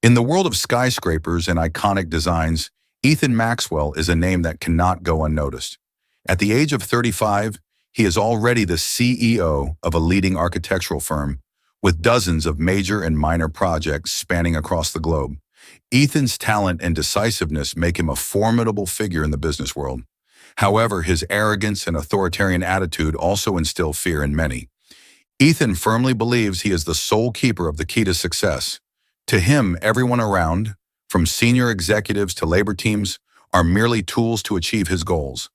In the world of skyscrapers and iconic designs, Ethan Maxwell is a name that cannot go unnoticed. At the age of 35, he is already the CEO of a leading architectural firm with dozens of major and minor projects spanning across the globe. Ethan's talent and decisiveness make him a formidable figure in the business world. However, his arrogance and authoritarian attitude also instill fear in many. Ethan firmly believes he is the sole keeper of the key to success. To him, everyone around, from senior executives to labor teams, are merely tools to achieve his goals.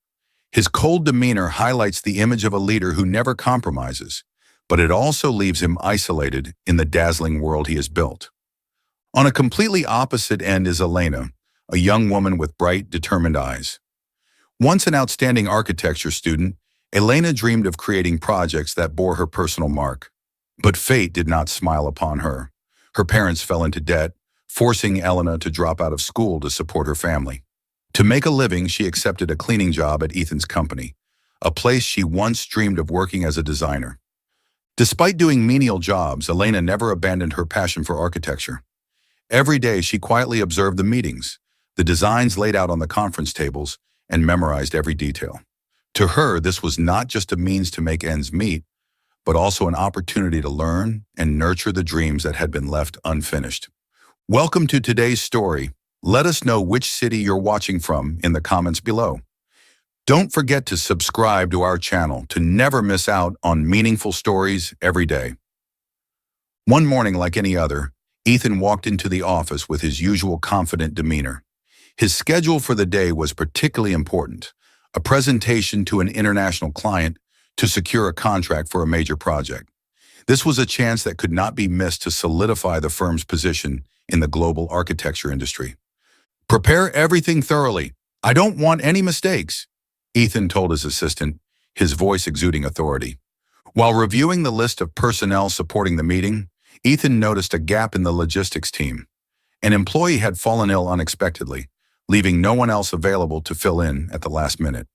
His cold demeanor highlights the image of a leader who never compromises, but it also leaves him isolated in the dazzling world he has built. On a completely opposite end is Elena, a young woman with bright, determined eyes. Once an outstanding architecture student, Elena dreamed of creating projects that bore her personal mark. But fate did not smile upon her. Her parents fell into debt, forcing Elena to drop out of school to support her family. To make a living, she accepted a cleaning job at Ethan's company, a place she once dreamed of working as a designer. Despite doing menial jobs, Elena never abandoned her passion for architecture. Every day, she quietly observed the meetings, the designs laid out on the conference tables, and memorized every detail. To her, this was not just a means to make ends meet, but also an opportunity to learn and nurture the dreams that had been left unfinished. Welcome to today's story. Let us know which city you're watching from in the comments below. Don't forget to subscribe to our channel to never miss out on meaningful stories every day. One morning, like any other, Ethan walked into the office with his usual confident demeanor. His schedule for the day was particularly important, a presentation to an international client to secure a contract for a major project. This was a chance that could not be missed to solidify the firm's position in the global architecture industry. Prepare everything thoroughly. I don't want any mistakes, Ethan told his assistant, his voice exuding authority. While reviewing the list of personnel supporting the meeting, Ethan noticed a gap in the logistics team. An employee had fallen ill unexpectedly, leaving no one else available to fill in at the last minute.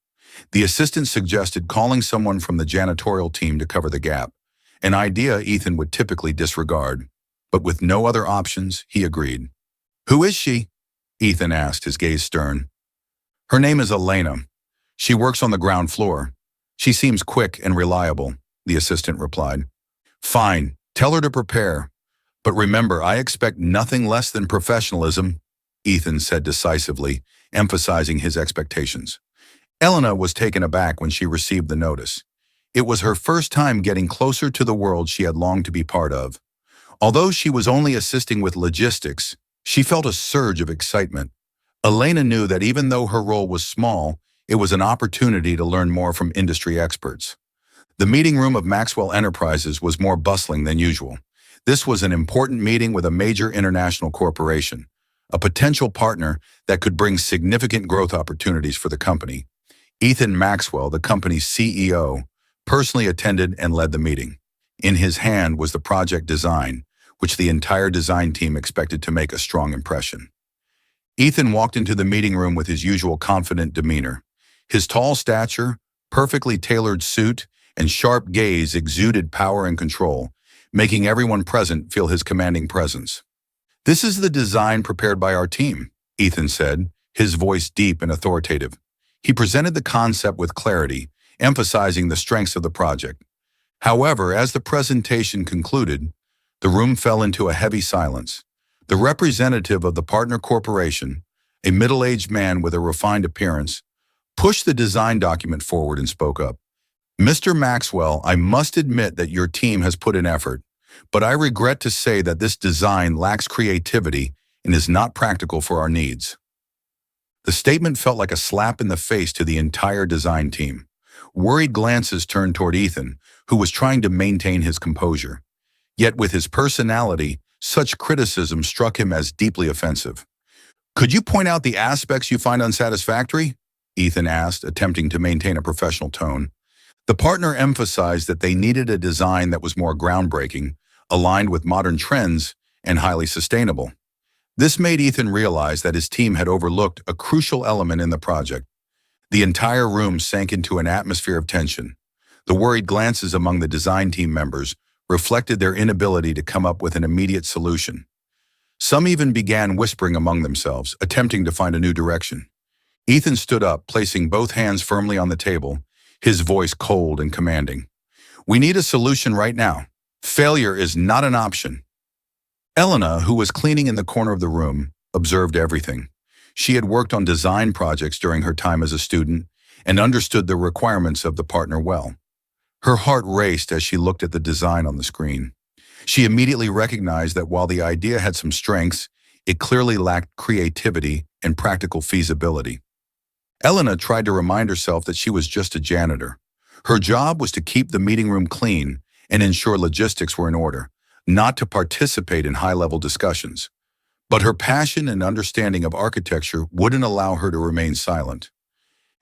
The assistant suggested calling someone from the janitorial team to cover the gap, an idea Ethan would typically disregard. But with no other options, he agreed. "Who is she?" Ethan asked, his gaze stern. "Her name is Elena. She works on the ground floor. She seems quick and reliable," the assistant replied. "Fine, tell her to prepare. But remember, I expect nothing less than professionalism," Ethan said decisively, emphasizing his expectations. Elena was taken aback when she received the notice. It was her first time getting closer to the world she had longed to be part of. Although she was only assisting with logistics, she felt a surge of excitement. Elena knew that even though her role was small, it was an opportunity to learn more from industry experts. The meeting room of Maxwell Enterprises was more bustling than usual. This was an important meeting with a major international corporation, a potential partner that could bring significant growth opportunities for the company. Ethan Maxwell, the company's CEO, personally attended and led the meeting. In his hand was the project design, which the entire design team expected to make a strong impression. Ethan walked into the meeting room with his usual confident demeanor. His tall stature, perfectly tailored suit, and sharp gaze exuded power and control, making everyone present feel his commanding presence. "This is the design prepared by our team," Ethan said, his voice deep and authoritative. He presented the concept with clarity, emphasizing the strengths of the project. However, as the presentation concluded, the room fell into a heavy silence. The representative of the partner corporation, a middle-aged man with a refined appearance, pushed the design document forward and spoke up. "Mr. Maxwell, I must admit that your team has put in effort, but I regret to say that this design lacks creativity and is not practical for our needs." The statement felt like a slap in the face to the entire design team. Worried glances turned toward Ethan, who was trying to maintain his composure. Yet with his personality, such criticism struck him as deeply offensive. "Could you point out the aspects you find unsatisfactory?" Ethan asked, attempting to maintain a professional tone. The partner emphasized that they needed a design that was more groundbreaking, aligned with modern trends, and highly sustainable. This made Ethan realize that his team had overlooked a crucial element in the project. The entire room sank into an atmosphere of tension. The worried glances among the design team members reflected their inability to come up with an immediate solution. Some even began whispering among themselves, attempting to find a new direction. Ethan stood up, placing both hands firmly on the table, his voice cold and commanding. We need a solution right now. Failure is not an option. Elena, who was cleaning in the corner of the room, observed everything. She had worked on design projects during her time as a student and understood the requirements of the partner well. Her heart raced as she looked at the design on the screen. She immediately recognized that while the idea had some strengths, it clearly lacked creativity and practical feasibility. Elena tried to remind herself that she was just a janitor. Her job was to keep the meeting room clean and ensure logistics were in order, not to participate in high-level discussions. But her passion and understanding of architecture wouldn't allow her to remain silent.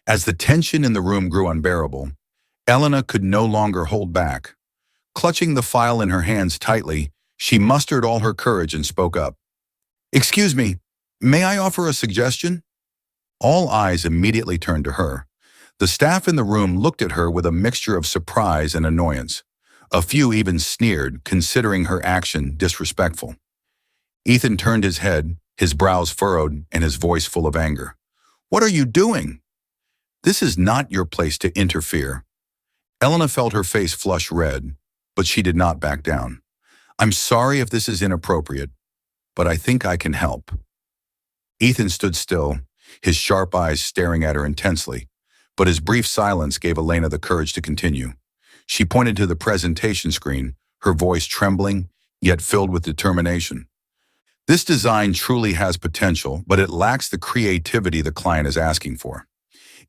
As the tension in the room grew unbearable, Elena could no longer hold back. Clutching the file in her hands tightly, she mustered all her courage and spoke up. Excuse me, may I offer a suggestion? All eyes immediately turned to her. The staff in the room looked at her with a mixture of surprise and annoyance. A few even sneered, considering her action disrespectful. Ethan turned his head, his brows furrowed, and his voice full of anger. What are you doing? This is not your place to interfere. Elena felt her face flush red, but she did not back down. I'm sorry if this is inappropriate, but I think I can help. Ethan stood still, his sharp eyes staring at her intensely, but his brief silence gave Elena the courage to continue. She pointed to the presentation screen, her voice trembling, yet filled with determination. This design truly has potential, but it lacks the creativity the client is asking for.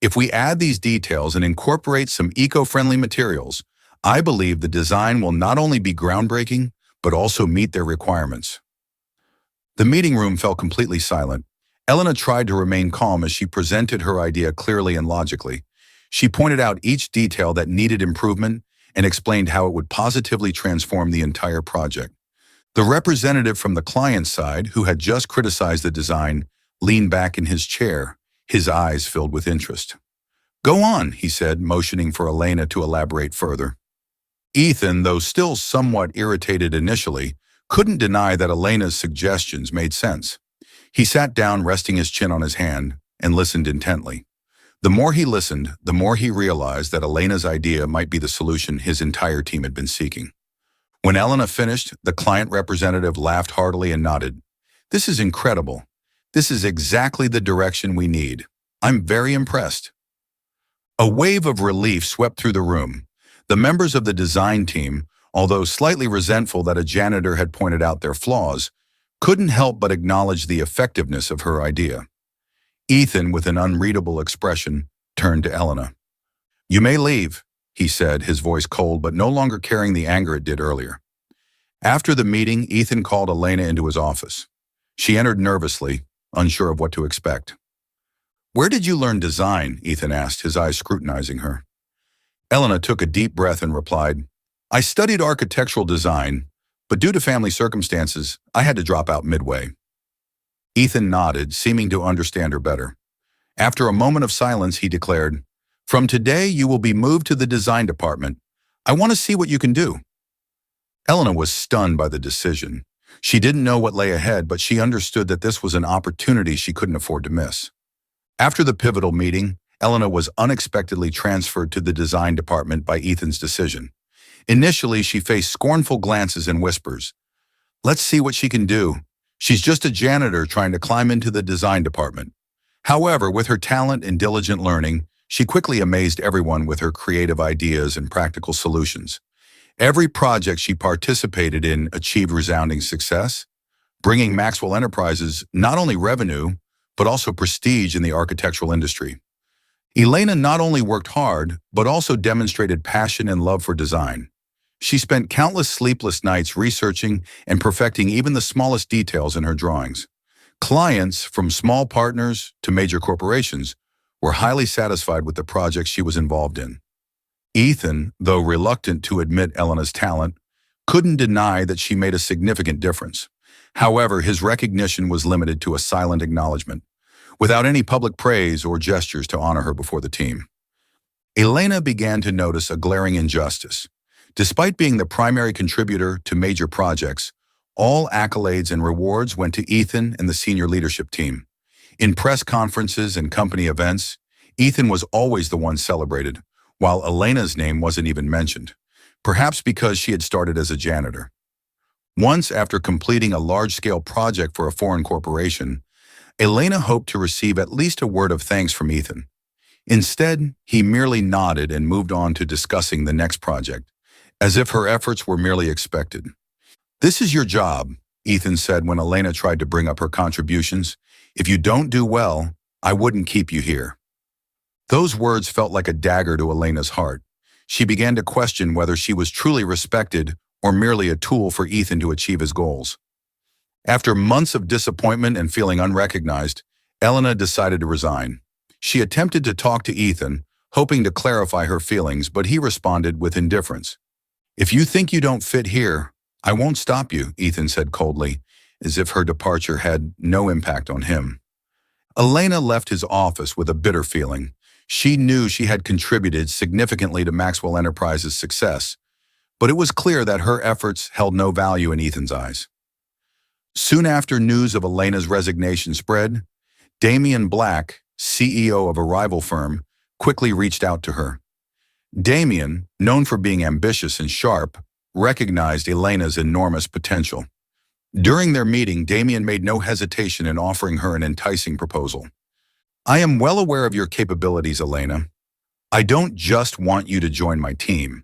If we add these details and incorporate some eco-friendly materials, I believe the design will not only be groundbreaking, but also meet their requirements. The meeting room fell completely silent. Elena tried to remain calm as she presented her idea clearly and logically. She pointed out each detail that needed improvement and explained how it would positively transform the entire project. The representative from the client's side, who had just criticized the design, leaned back in his chair, his eyes filled with interest. Go on, he said, motioning for Elena to elaborate further. Ethan, though still somewhat irritated initially, couldn't deny that Elena's suggestions made sense. He sat down, resting his chin on his hand, and listened intently. The more he listened, the more he realized that Elena's idea might be the solution his entire team had been seeking. When Elena finished, the client representative laughed heartily and nodded. This is incredible. This is exactly the direction we need. I'm very impressed. A wave of relief swept through the room. The members of the design team, although slightly resentful that a janitor had pointed out their flaws, couldn't help but acknowledge the effectiveness of her idea. Ethan, with an unreadable expression, turned to Elena. You may leave, he said, his voice cold but no longer carrying the anger it did earlier. After the meeting, Ethan called Elena into his office. She entered nervously, unsure of what to expect. Where did you learn design? Ethan asked, his eyes scrutinizing her. Elena took a deep breath and replied, I studied architectural design, but due to family circumstances, I had to drop out midway. Ethan nodded, seeming to understand her better. After a moment of silence, he declared, From today, you will be moved to the design department. I want to see what you can do. Elena was stunned by the decision. She didn't know what lay ahead, but she understood that this was an opportunity she couldn't afford to miss. After the pivotal meeting, Elena was unexpectedly transferred to the design department by Ethan's decision. Initially, she faced scornful glances and whispers. Let's see what she can do. She's just a janitor trying to climb into the design department. However, with her talent and diligent learning, she quickly amazed everyone with her creative ideas and practical solutions. Every project she participated in achieved resounding success, bringing Maxwell Enterprises not only revenue, but also prestige in the architectural industry. Elena not only worked hard, but also demonstrated passion and love for design. She spent countless sleepless nights researching and perfecting even the smallest details in her drawings. Clients, from small partners to major corporations, were highly satisfied with the projects she was involved in. Ethan, though reluctant to admit Elena's talent, couldn't deny that she made a significant difference. However, his recognition was limited to a silent acknowledgement, without any public praise or gestures to honor her before the team. Elena began to notice a glaring injustice. Despite being the primary contributor to major projects, All accolades and rewards went to Ethan and the senior leadership team. In press conferences and company events, Ethan was always the one celebrated, while Elena's name wasn't even mentioned, perhaps because she had started as a janitor. Once, after completing a large-scale project for a foreign corporation, Elena hoped to receive at least a word of thanks from Ethan. Instead, he merely nodded and moved on to discussing the next project, as if her efforts were merely expected. "This is your job," Ethan said when Elena tried to bring up her contributions. "If you don't do well, I wouldn't keep you here." Those words felt like a dagger to Elena's heart. She began to question whether she was truly respected or merely a tool for Ethan to achieve his goals. After months of disappointment and feeling unrecognized, Elena decided to resign. She attempted to talk to Ethan, hoping to clarify her feelings, but he responded with indifference. "If you think you don't fit here, I won't stop you," Ethan said coldly, as if her departure had no impact on him. Elena left his office with a bitter feeling. She knew she had contributed significantly to Maxwell Enterprises' success, but it was clear that her efforts held no value in Ethan's eyes. Soon after news of Elena's resignation spread, Damian Black, CEO of a rival firm, quickly reached out to her. Damian, known for being ambitious and sharp, recognized Elena's enormous potential. During their meeting, Damian made no hesitation in offering her an enticing proposal. "I am well aware of your capabilities, Elena. I don't just want you to join my team.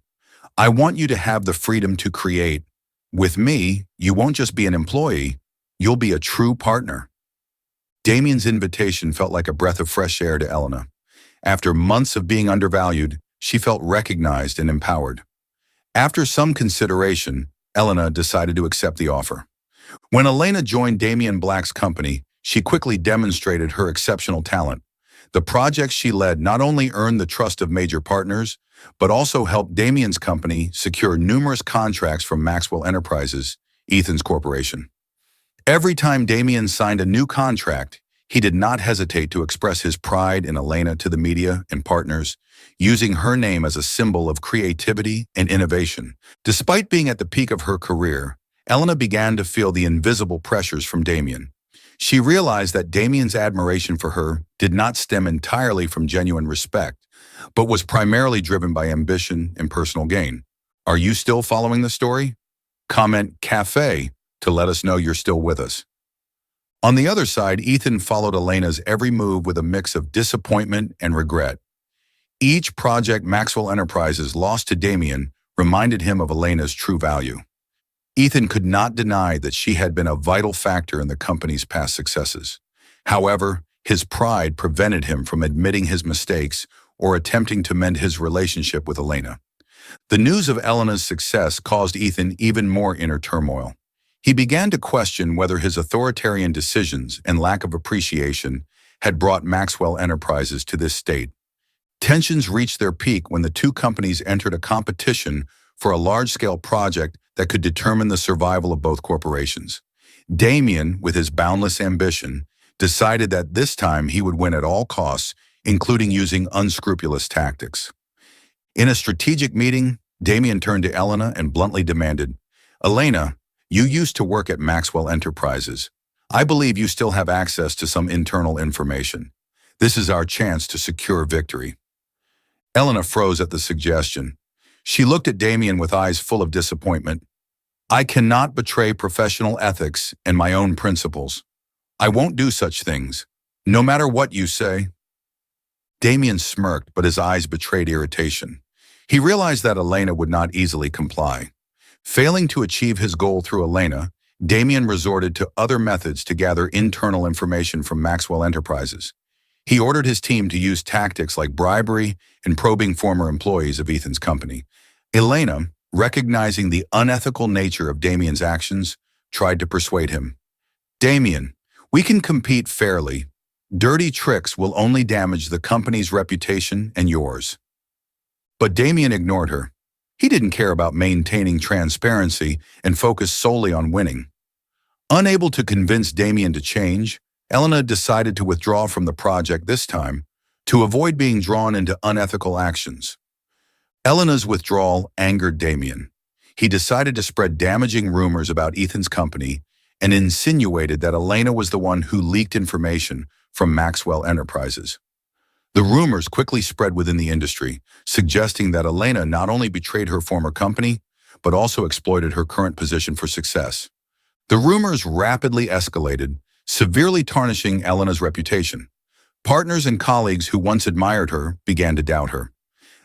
I want you to have the freedom to create. With me, you won't just be an employee, you'll be a true partner." Damian's invitation felt like a breath of fresh air to Elena. After months of being undervalued, she felt recognized and empowered. After some consideration, Elena decided to accept the offer. When Elena joined Damian Black's company, she quickly demonstrated her exceptional talent. The projects she led not only earned the trust of major partners, but also helped Damian's company secure numerous contracts from Maxwell Enterprises, Ethan's corporation. Every time Damian signed a new contract, he did not hesitate to express his pride in Elena to the media and partners, using her name as a symbol of creativity and innovation. Despite being at the peak of her career, Elena began to feel the invisible pressures from Damian. She realized that Damian's admiration for her did not stem entirely from genuine respect, but was primarily driven by ambition and personal gain. Are you still following the story? Comment "Cafe" to let us know you're still with us. On the other side, Ethan followed Elena's every move with a mix of disappointment and regret. Each project Maxwell Enterprises lost to Damian reminded him of Elena's true value. Ethan could not deny that she had been a vital factor in the company's past successes. However, his pride prevented him from admitting his mistakes or attempting to mend his relationship with Elena. The news of Elena's success caused Ethan even more inner turmoil. He began to question whether his authoritarian decisions and lack of appreciation had brought Maxwell Enterprises to this state. Tensions reached their peak when the two companies entered a competition for a large-scale project that could determine the survival of both corporations. Damian, with his boundless ambition, decided that this time he would win at all costs, including using unscrupulous tactics. In a strategic meeting, Damian turned to Elena and bluntly demanded, "Elena, you used to work at Maxwell Enterprises. I believe you still have access to some internal information. This is our chance to secure victory." Elena froze at the suggestion. She looked at Damian with eyes full of disappointment. "I cannot betray professional ethics and my own principles. I won't do such things, no matter what you say." Damian smirked, but his eyes betrayed irritation. He realized that Elena would not easily comply. Failing to achieve his goal through Elena, Damian resorted to other methods to gather internal information from Maxwell Enterprises. He ordered his team to use tactics like bribery and probing former employees of Ethan's company. Elena, recognizing the unethical nature of Damian's actions, tried to persuade him. "Damian, we can compete fairly. Dirty tricks will only damage the company's reputation and yours." But Damian ignored her. He didn't care about maintaining transparency and focused solely on winning. Unable to convince Damian to change, Elena decided to withdraw from the project this time to avoid being drawn into unethical actions. Elena's withdrawal angered Damian. he decided to spread damaging rumors about Ethan's company and insinuated that Elena was the one who leaked information from Maxwell Enterprises. The rumors quickly spread within the industry, suggesting that Elena not only betrayed her former company, but also exploited her current position for success. The rumors rapidly escalated, severely tarnishing Elena's reputation. Partners and colleagues who once admired her began to doubt her.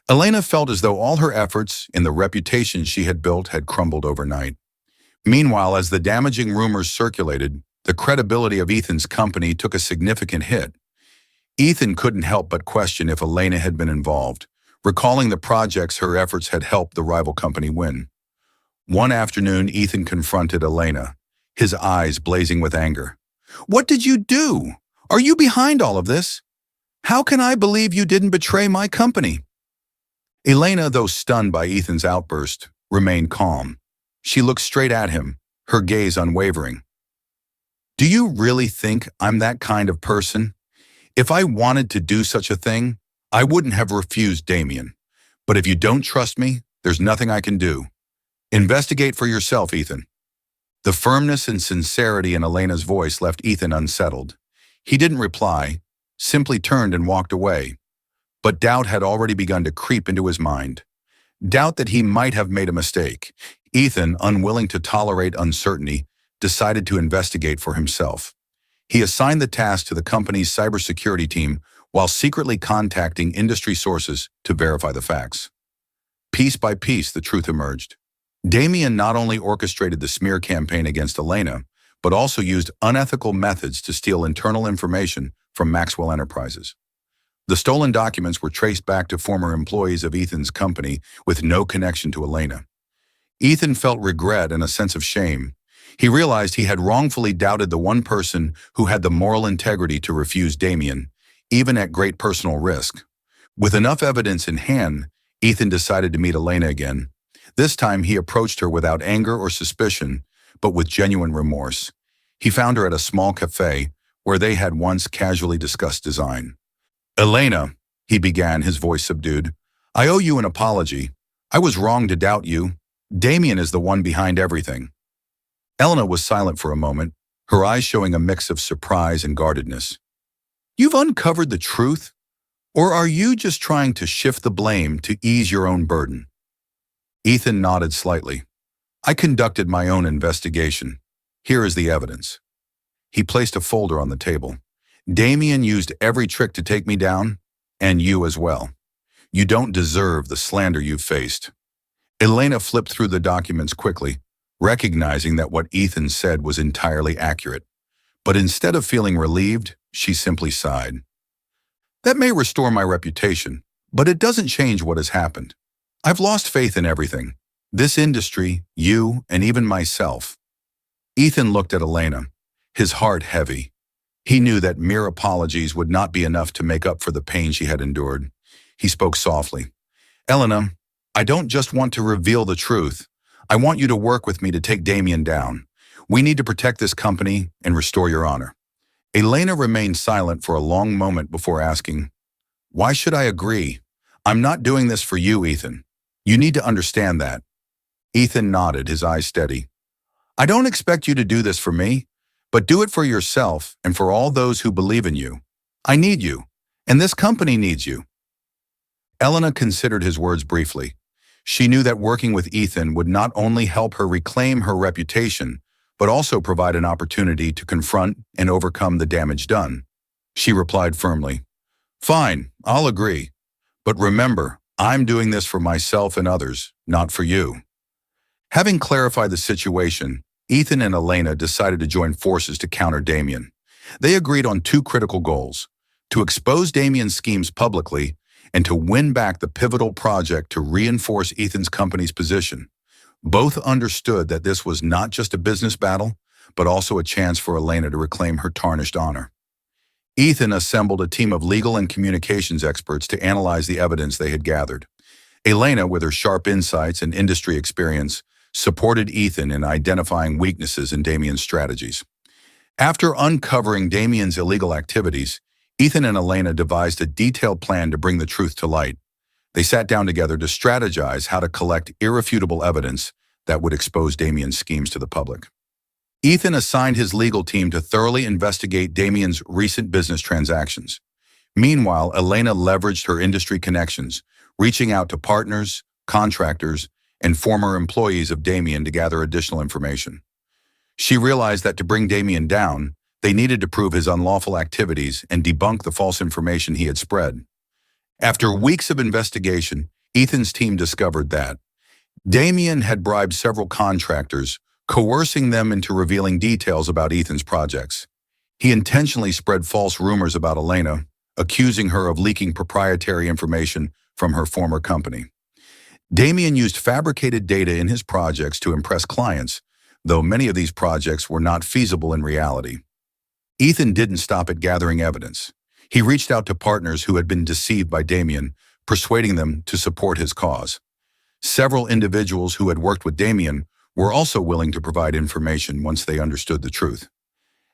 Elena felt as though all her efforts and the reputation she had built had crumbled overnight. Meanwhile, as the damaging rumors circulated, the credibility of Ethan's company took a significant hit. Ethan couldn't help but question if Elena had been involved, recalling the projects her efforts had helped the rival company win. One afternoon, Ethan confronted Elena, his eyes blazing with anger. "What did you do? Are you behind all of this? How can I believe you didn't betray my company?" Elena, though stunned by Ethan's outburst, remained calm. She looked straight at him, her gaze unwavering. "Do you really think I'm that kind of person? If I wanted to do such a thing, I wouldn't have refused Damien. But if you don't trust me, there's nothing I can do. Investigate for yourself, Ethan." The firmness and sincerity in Elena's voice left Ethan unsettled. He didn't reply, simply turned and walked away. But doubt had already begun to creep into his mind. Doubt that he might have made a mistake. Ethan, unwilling to tolerate uncertainty, decided to investigate for himself. He assigned the task to the company's cybersecurity team while secretly contacting industry sources to verify the facts. Piece by piece, the truth emerged. Damien not only orchestrated the smear campaign against Elena, but also used unethical methods to steal internal information from Maxwell Enterprises. The stolen documents were traced back to former employees of Ethan's company with no connection to Elena. Ethan felt regret and a sense of shame. He realized he had wrongfully doubted the one person who had the moral integrity to refuse Damien, even at great personal risk. With enough evidence in hand, Ethan decided to meet Elena again. This time he approached her without anger or suspicion, but with genuine remorse. He found her at a small cafe where they had once casually discussed design. "Elena," he began, his voice subdued, "I owe you an apology. I was wrong to doubt you. Damien is the one behind everything." Elena was silent for a moment, her eyes showing a mix of surprise and guardedness. "You've uncovered the truth? Or are you just trying to shift the blame to ease your own burden?" Ethan nodded slightly. "I conducted my own investigation. Here is the evidence." He placed a folder on the table. "Damien used every trick to take me down, and you as well. You don't deserve the slander you've faced." Elena flipped through the documents quickly, recognizing that what Ethan said was entirely accurate. But instead of feeling relieved, she simply sighed. "That may restore my reputation, but it doesn't change what has happened. I've lost faith in everything. This industry, you, and even myself." Ethan looked at Elena, his heart heavy. He knew that mere apologies would not be enough to make up for the pain she had endured. He spoke softly. "Elena, I don't just want to reveal the truth. I want you to work with me to take Damien down. We need to protect this company and restore your honor." Elena remained silent for a long moment before asking, "Why should I agree? I'm not doing this for you, Ethan. You need to understand that." Ethan nodded, his eyes steady. "I don't expect you to do this for me, but do it for yourself and for all those who believe in you. I need you, and this company needs you." Elena considered his words briefly. She knew that working with Ethan would not only help her reclaim her reputation, but also provide an opportunity to confront and overcome the damage done. She replied firmly, "Fine, I'll agree. But remember, I'm doing this for myself and others, not for you." Having clarified the situation, Ethan and Elena decided to join forces to counter Damien. They agreed on two critical goals: to expose Damien's schemes publicly and to win back the pivotal project to reinforce Ethan's company's position. Both understood that this was not just a business battle, but also a chance for Elena to reclaim her tarnished honor. Ethan assembled a team of legal and communications experts to analyze the evidence they had gathered. Elena, with her sharp insights and industry experience, supported Ethan in identifying weaknesses in Damien's strategies. After uncovering Damien's illegal activities, Ethan and Elena devised a detailed plan to bring the truth to light. They sat down together to strategize how to collect irrefutable evidence that would expose Damien's schemes to the public. Ethan assigned his legal team to thoroughly investigate Damien's recent business transactions. Meanwhile, Elena leveraged her industry connections, reaching out to partners, contractors, and former employees of Damien to gather additional information. She realized that to bring Damien down, they needed to prove his unlawful activities and debunk the false information he had spread. After weeks of investigation, Ethan's team discovered that Damien had bribed several contractors, coercing them into revealing details about Ethan's projects. He intentionally spread false rumors about Elena, accusing her of leaking proprietary information from her former company. Damien used fabricated data in his projects to impress clients, though many of these projects were not feasible in reality. Ethan didn't stop at gathering evidence. He reached out to partners who had been deceived by Damien, persuading them to support his cause. Several individuals who had worked with Damien were also willing to provide information once they understood the truth.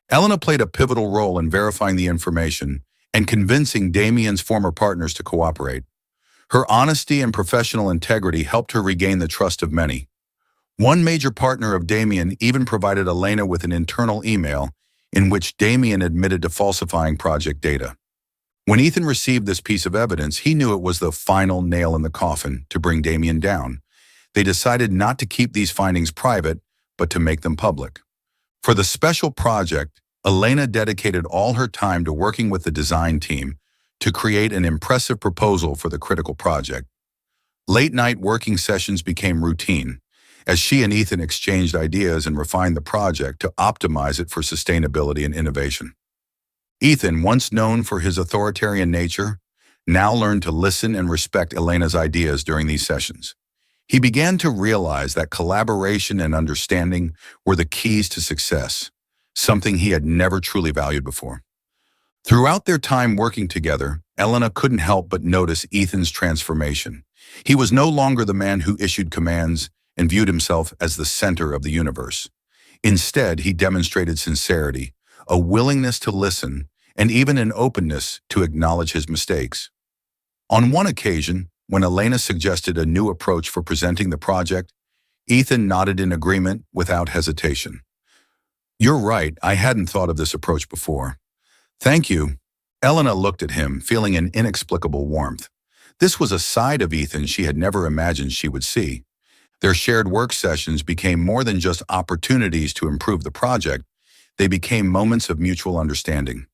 Elena played a pivotal role in verifying the information and convincing Damien's former partners to cooperate. Her honesty and professional integrity helped her regain the trust of many. One major partner of Damien even provided Elena with an internal email in which Damien admitted to falsifying project data. When Ethan received this piece of evidence, he knew it was the final nail in the coffin to bring Damien down. They decided not to keep these findings private, but to make them public. For the special project, Elena dedicated all her time to working with the design team to create an impressive proposal for the critical project. Late-night working sessions became routine, as she and Ethan exchanged ideas and refined the project to optimize it for sustainability and innovation. Ethan, once known for his authoritarian nature, now learned to listen and respect Elena's ideas during these sessions. He began to realize that collaboration and understanding were the keys to success, something he had never truly valued before. Throughout their time working together, Elena couldn't help but notice Ethan's transformation. He was no longer the man who issued commands and viewed himself as the center of the universe. Instead, he demonstrated sincerity, a willingness to listen, and even an openness to acknowledge his mistakes. On one occasion, when Elena suggested a new approach for presenting the project, Ethan nodded in agreement without hesitation. "You're right, I hadn't thought of this approach before." "Thank you." Elena looked at him, feeling an inexplicable warmth. This was a side of Ethan she had never imagined she would see. Their shared work sessions became more than just opportunities to improve the project. They became moments of mutual understanding.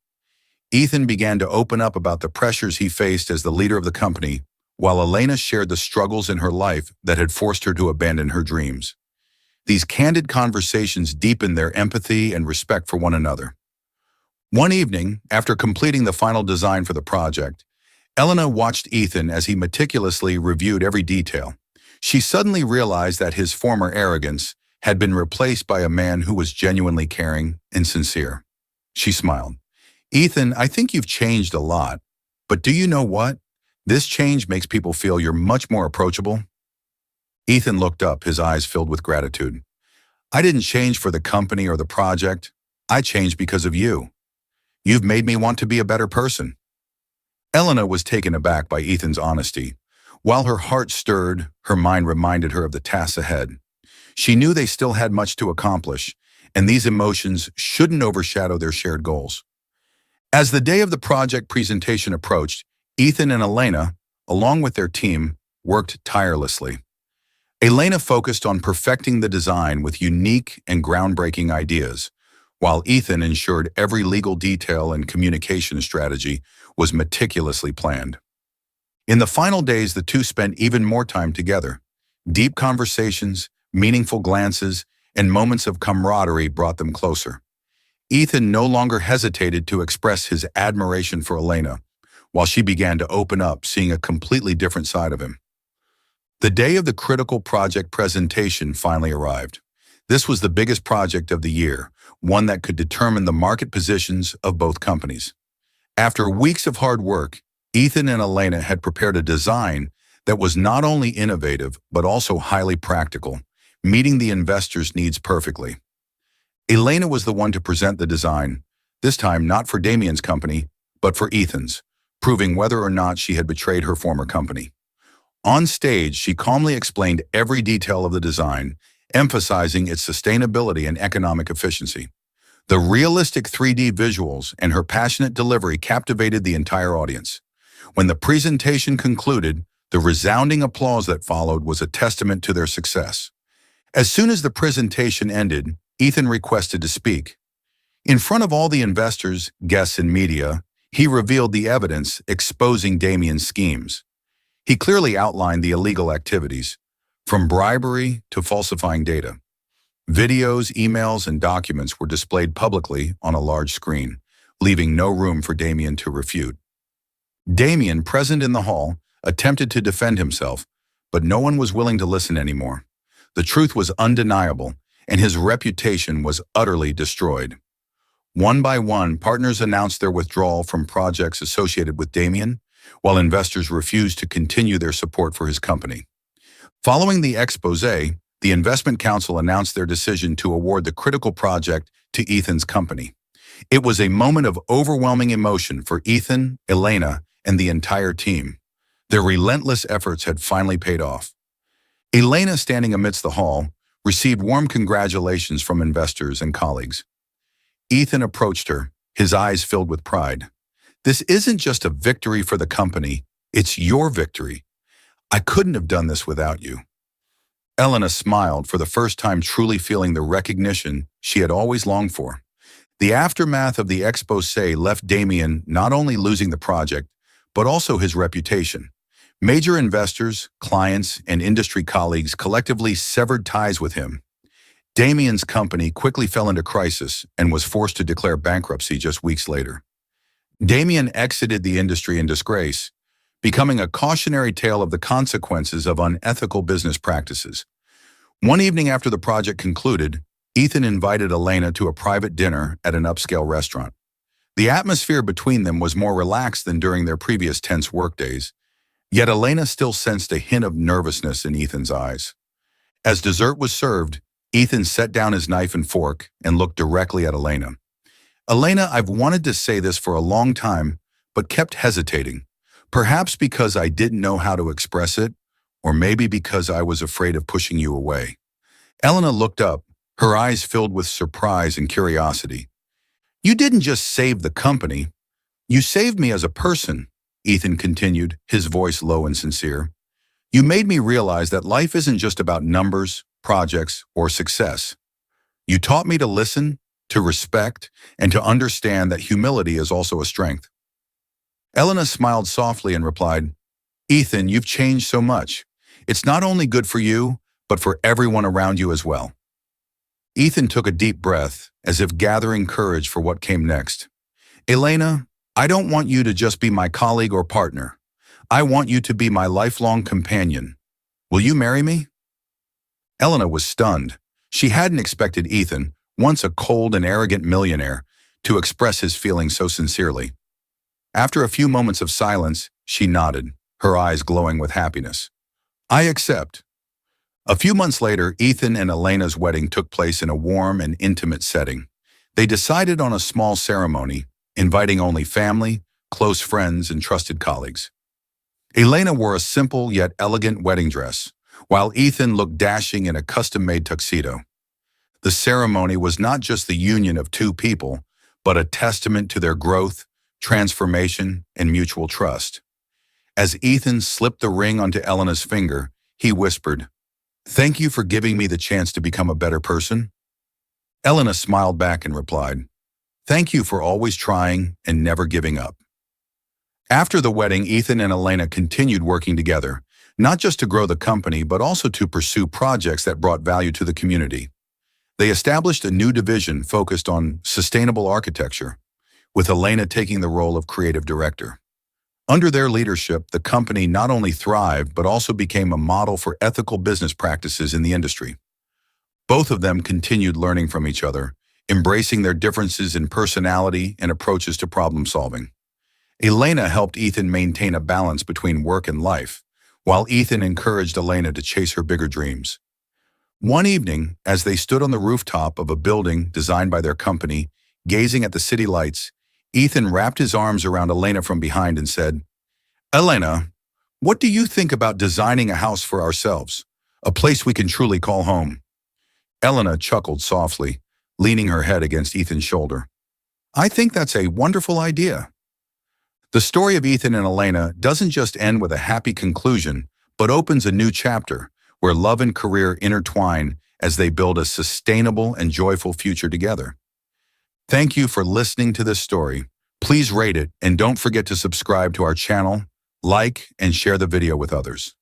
Ethan began to open up about the pressures he faced as the leader of the company, while Elena shared the struggles in her life that had forced her to abandon her dreams. These candid conversations deepened their empathy and respect for one another. One evening, after completing the final design for the project, Elena watched Ethan as he meticulously reviewed every detail. She suddenly realized that his former arrogance had been replaced by a man who was genuinely caring and sincere. She smiled. "Ethan, I think you've changed a lot, but do you know what? This change makes people feel you're much more approachable." Ethan looked up, his eyes filled with gratitude. "I didn't change for the company or the project. I changed because of you. You've made me want to be a better person." Elena was taken aback by Ethan's honesty. While her heart stirred, her mind reminded her of the tasks ahead. She knew they still had much to accomplish, and these emotions shouldn't overshadow their shared goals. As the day of the project presentation approached, Ethan and Elena, along with their team, worked tirelessly. Elena focused on perfecting the design with unique and groundbreaking ideas, while Ethan ensured every legal detail and communication strategy was meticulously planned. In the final days, the two spent even more time together. Deep conversations, meaningful glances, and moments of camaraderie brought them closer. Ethan no longer hesitated to express his admiration for Elena, while she began to open up, seeing a completely different side of him. The day of the critical project presentation finally arrived. This was the biggest project of the year, one that could determine the market positions of both companies. After weeks of hard work, Ethan and Elena had prepared a design that was not only innovative, but also highly practical, meeting the investors' needs perfectly. Elena was the one to present the design, this time not for Damien's company, but for Ethan's, proving whether or not she had betrayed her former company. On stage, she calmly explained every detail of the design, emphasizing its sustainability and economic efficiency. The realistic 3D visuals and her passionate delivery captivated the entire audience. When the presentation concluded, the resounding applause that followed was a testament to their success. As soon as the presentation ended, Ethan requested to speak. In front of all the investors, guests, and media, he revealed the evidence exposing Damien's schemes. He clearly outlined the illegal activities, from bribery to falsifying data. Videos, emails, and documents were displayed publicly on a large screen, leaving no room for Damien to refute. Damien, present in the hall, attempted to defend himself, but no one was willing to listen anymore. The truth was undeniable, and his reputation was utterly destroyed. One by one, partners announced their withdrawal from projects associated with Damien, while investors refused to continue their support for his company. Following the expose, the investment council announced their decision to award the critical project to Ethan's company. It was a moment of overwhelming emotion for Ethan, Elena, and the entire team. Their relentless efforts had finally paid off. Elena, standing amidst the hall, received warm congratulations from investors and colleagues. Ethan approached her, his eyes filled with pride. "This isn't just a victory for the company, it's your victory. I couldn't have done this without you." Elena smiled, for the first time truly feeling the recognition she had always longed for. The aftermath of the expose left Damien not only losing the project, but also his reputation. Major investors, clients, and industry colleagues collectively severed ties with him. Damien's company quickly fell into crisis and was forced to declare bankruptcy just weeks later. Damien exited the industry in disgrace, becoming a cautionary tale of the consequences of unethical business practices. One evening after the project concluded, Ethan invited Elena to a private dinner at an upscale restaurant. The atmosphere between them was more relaxed than during their previous tense workdays, yet Elena still sensed a hint of nervousness in Ethan's eyes. As dessert was served, Ethan set down his knife and fork and looked directly at Elena. "Elena, I've wanted to say this for a long time, but kept hesitating. Perhaps because I didn't know how to express it, or maybe because I was afraid of pushing you away." Elena looked up, her eyes filled with surprise and curiosity. "You didn't just save the company, you saved me as a person," Ethan continued, his voice low and sincere. "You made me realize that life isn't just about numbers, projects, or success. You taught me to listen, to respect, and to understand that humility is also a strength." Elena smiled softly and replied, "Ethan, you've changed so much. It's not only good for you, but for everyone around you as well." Ethan took a deep breath, as if gathering courage for what came next. "Elena, I don't want you to just be my colleague or partner. I want you to be my lifelong companion. Will you marry me?" Elena was stunned. She hadn't expected Ethan, once a cold and arrogant millionaire, to express his feelings so sincerely. After a few moments of silence, she nodded, her eyes glowing with happiness. "I accept." A few months later, Ethan and Elena's wedding took place in a warm and intimate setting. They decided on a small ceremony, inviting only family, close friends, and trusted colleagues. Elena wore a simple yet elegant wedding dress, while Ethan looked dashing in a custom-made tuxedo. The ceremony was not just the union of two people, but a testament to their growth, transformation, and mutual trust. As Ethan slipped the ring onto Elena's finger, he whispered, "Thank you for giving me the chance to become a better person." Elena smiled back and replied, "Thank you for always trying and never giving up." After the wedding, Ethan and Elena continued working together, not just to grow the company, but also to pursue projects that brought value to the community. They established a new division focused on sustainable architecture, with Elena taking the role of creative director. Under their leadership, the company not only thrived, but also became a model for ethical business practices in the industry. Both of them continued learning from each other, embracing their differences in personality and approaches to problem solving. Elena helped Ethan maintain a balance between work and life, while Ethan encouraged Elena to chase her bigger dreams. One evening, as they stood on the rooftop of a building designed by their company, gazing at the city lights, Ethan wrapped his arms around Elena from behind and said, "Elena, what do you think about designing a house for ourselves, a place we can truly call home?" Elena chuckled softly, leaning her head against Ethan's shoulder. I think that's a wonderful idea. The story of Ethan and Elena doesn't just end with a happy conclusion, but opens a new chapter where love and career intertwine as they build a sustainable and joyful future together. Thank you for listening to this story. Please rate it and don't forget to subscribe to our channel, like, and share the video with others.